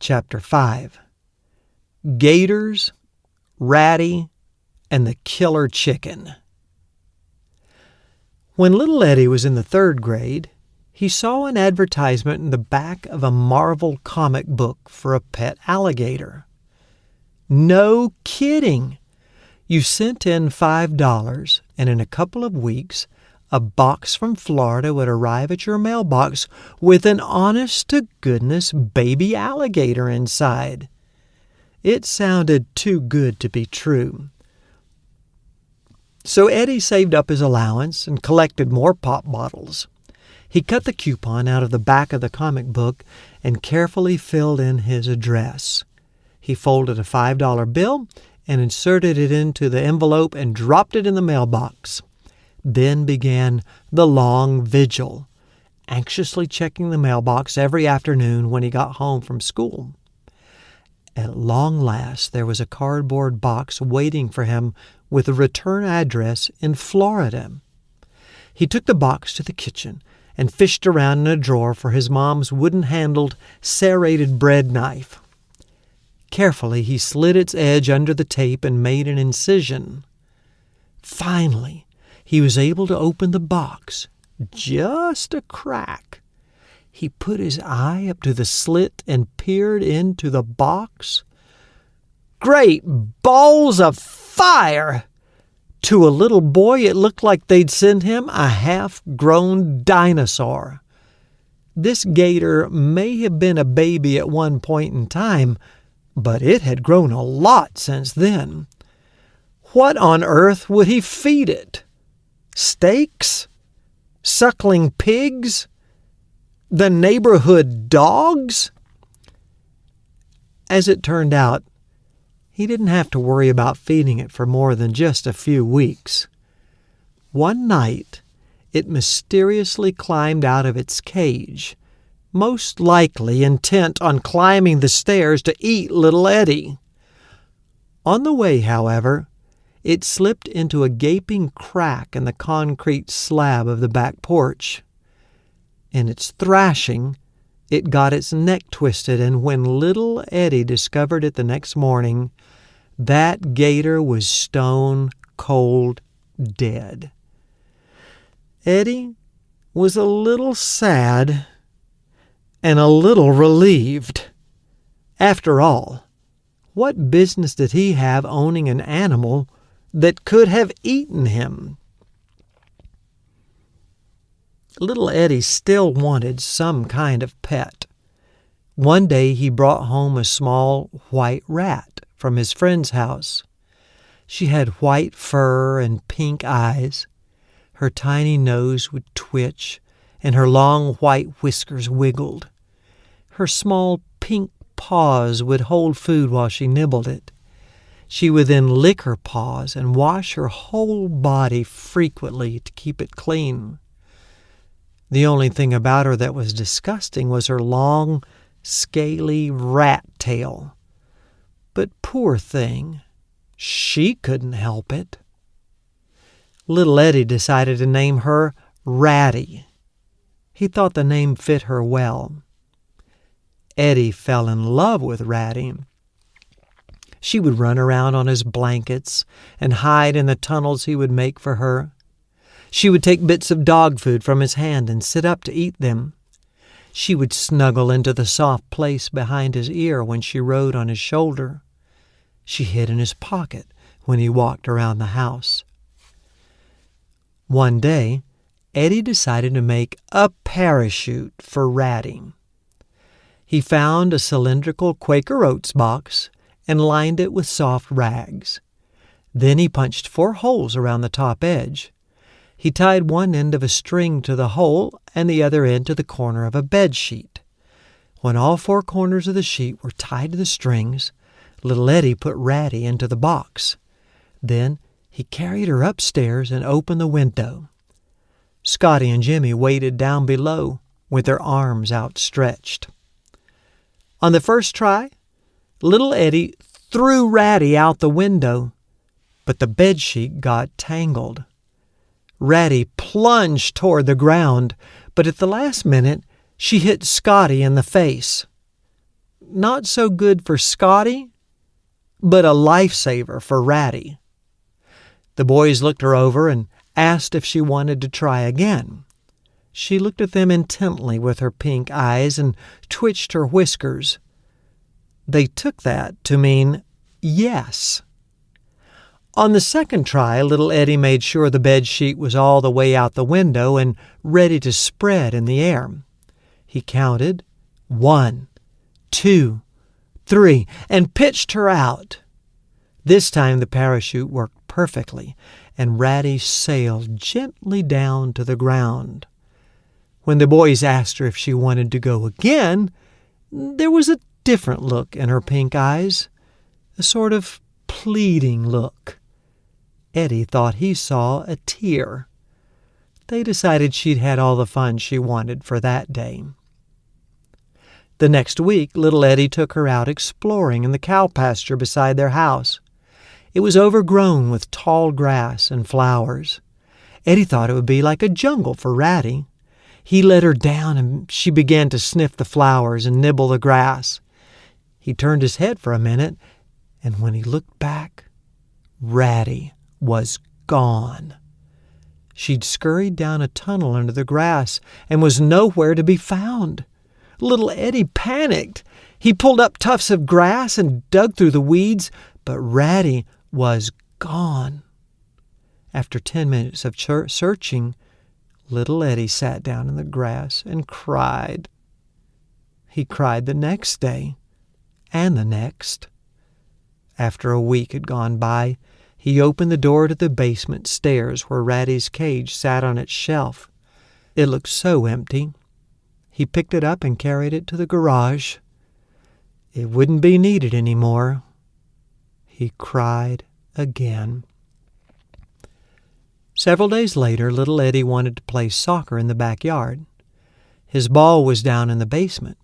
Chapter 5. Gators, Ratty, and the Killer Chicken. When little Eddie was in the 3rd grade, he saw an advertisement in the back of a Marvel comic book for a pet alligator. No kidding! You sent in $5, and in a couple of weeks, a box from Florida would arrive at your mailbox with an honest-to-goodness baby alligator inside. It sounded too good to be true. So Eddie saved up his allowance and collected more pop bottles. He cut the coupon out of the back of the comic book and carefully filled in his address. He folded a $5 bill and inserted it into the envelope and dropped it in the mailbox. Then began the long vigil, anxiously checking the mailbox every afternoon when he got home from school. At long last, there was a cardboard box waiting for him with a return address in Florida. He took the box to the kitchen and fished around in a drawer for his mom's wooden-handled, serrated bread knife. Carefully, he slid its edge under the tape and made an incision. Finally, he was able to open the box, just a crack. He put his eye up to the slit and peered into the box. Great balls of fire! To a little boy, it looked like they'd sent him a half-grown dinosaur. This gator may have been a baby at one point in time, but it had grown a lot since then. What on earth would he feed it? Steaks? Suckling pigs? The neighborhood dogs? As it turned out, he didn't have to worry about feeding it for more than just a few weeks. One night, it mysteriously climbed out of its cage, most likely intent on climbing the stairs to eat little Eddie. On the way, however, it slipped into a gaping crack in the concrete slab of the back porch. In its thrashing, it got its neck twisted, and when little Eddie discovered it the next morning, that gator was stone cold dead. Eddie was a little sad and a little relieved. After all, what business did he have owning an animal that could have eaten him? Little Eddie still wanted some kind of pet. One day he brought home a small white rat from his friend's house. She had white fur and pink eyes. Her tiny nose would twitch, and her long white whiskers wiggled. Her small pink paws would hold food while she nibbled it. She would then lick her paws and wash her whole body frequently to keep it clean. The only thing about her that was disgusting was her long, scaly rat tail. But poor thing, she couldn't help it. Little Eddie decided to name her Ratty. He thought the name fit her well. Eddie fell in love with Ratty. She would run around on his blankets and hide in the tunnels he would make for her. She would take bits of dog food from his hand and sit up to eat them. She would snuggle into the soft place behind his ear when she rode on his shoulder. She hid in his pocket when he walked around the house. One day, Eddie decided to make a parachute for Ratty. He found a cylindrical Quaker Oats box and lined it with soft rags. Then he punched 4 holes around the top edge. He tied one end of a string to the hole and the other end to the corner of a bed sheet. When all 4 corners of the sheet were tied to the strings, little Eddie put Ratty into the box. Then he carried her upstairs and opened the window. Scotty and Jimmy waited down below with their arms outstretched. On the first try, little Eddie threw Ratty out the window, but the bedsheet got tangled. Ratty plunged toward the ground, but at the last minute she hit Scotty in the face. not so good for Scotty, but a lifesaver for Ratty. The boys looked her over and asked if she wanted to try again. She looked at them intently with her pink eyes and twitched her whiskers. They took that to mean yes. On the second try, little Eddie made sure the bed sheet was all the way out the window and ready to spread in the air. He counted 1, 2, 3, and pitched her out. This time the parachute worked perfectly, and Ratty sailed gently down to the ground. When the boys asked her if she wanted to go again, there was a different look in her pink eyes, a sort of pleading look. Eddie thought he saw a tear. They decided she'd had all the fun she wanted for that day. The next week, little Eddie took her out exploring in the cow pasture beside their house. It was overgrown with tall grass and flowers. Eddie thought it would be like a jungle for Ratty. He led her down and she began to sniff the flowers and nibble the grass. He turned his head for a minute, and when he looked back, Ratty was gone. She'd scurried down a tunnel under the grass and was nowhere to be found. Little Eddie panicked. He pulled up tufts of grass and dug through the weeds, but Ratty was gone. After 10 minutes of searching, little Eddie sat down in the grass and cried. He cried the next day and the next. After a week had gone by, he opened the door to the basement stairs where Ratty's cage sat on its shelf. It looked so empty. He picked it up and carried it to the garage. It wouldn't be needed anymore. He cried again. Several days later, little Eddie wanted to play soccer in the backyard. His ball was down in the basement.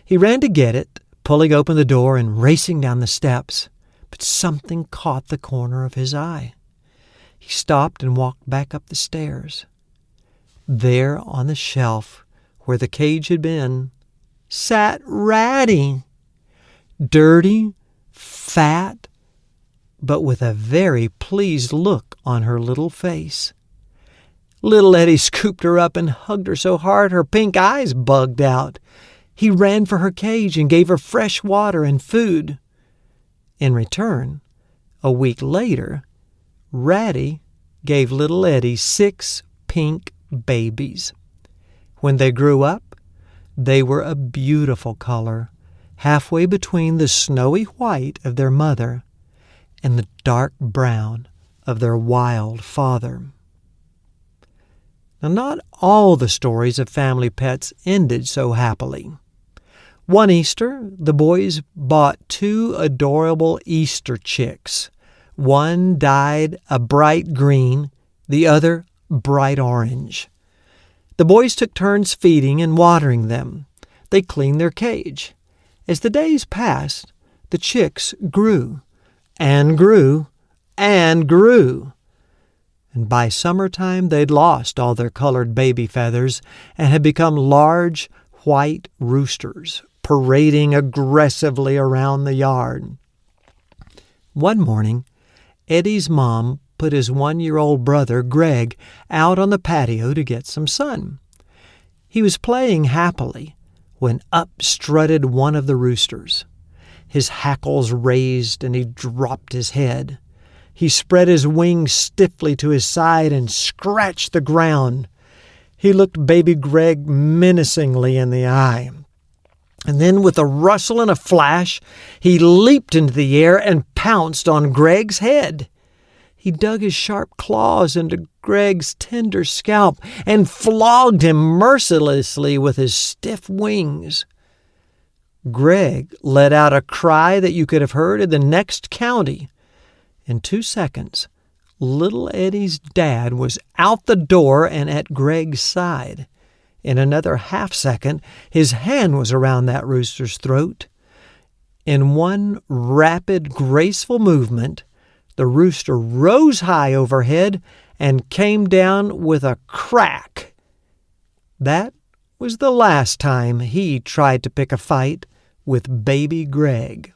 He ran to get it, pulling open the door and racing down the steps, but something caught the corner of his eye. He stopped and walked back up the stairs. There on the shelf, where the cage had been, sat Ratty. Dirty, fat, but with a very pleased look on her little face. Little Eddie scooped her up and hugged her so hard her pink eyes bugged out. He ran for her cage and gave her fresh water and food. In return, a week later, Ratty gave little Eddie 6 pink babies. When they grew up, they were a beautiful color, halfway between the snowy white of their mother and the dark brown of their wild father. Now, not all the stories of family pets ended so happily. One Easter, the boys bought 2 adorable Easter chicks. One dyed a bright green, the other bright orange. The boys took turns feeding and watering them. They cleaned their cage. As the days passed, the chicks grew and grew and grew. And by summertime, they'd lost all their colored baby feathers and had become large white roosters, parading aggressively around the yard. One morning, Eddie's mom put his 1-year-old brother, Greg, out on the patio to get some sun. He was playing happily when up strutted one of the roosters. His hackles raised and he dropped his head. He spread his wings stiffly to his side and scratched the ground. He looked baby Greg menacingly in the eye. And then with a rustle and a flash, he leaped into the air and pounced on Greg's head. He dug his sharp claws into Greg's tender scalp and flogged him mercilessly with his stiff wings. Greg let out a cry that you could have heard in the next county. In 2 seconds, little Eddie's dad was out the door and at Greg's side. In another half-second, his hand was around that rooster's throat. In one rapid, graceful movement, the rooster rose high overhead and came down with a crack. That was the last time he tried to pick a fight with Baby Greg.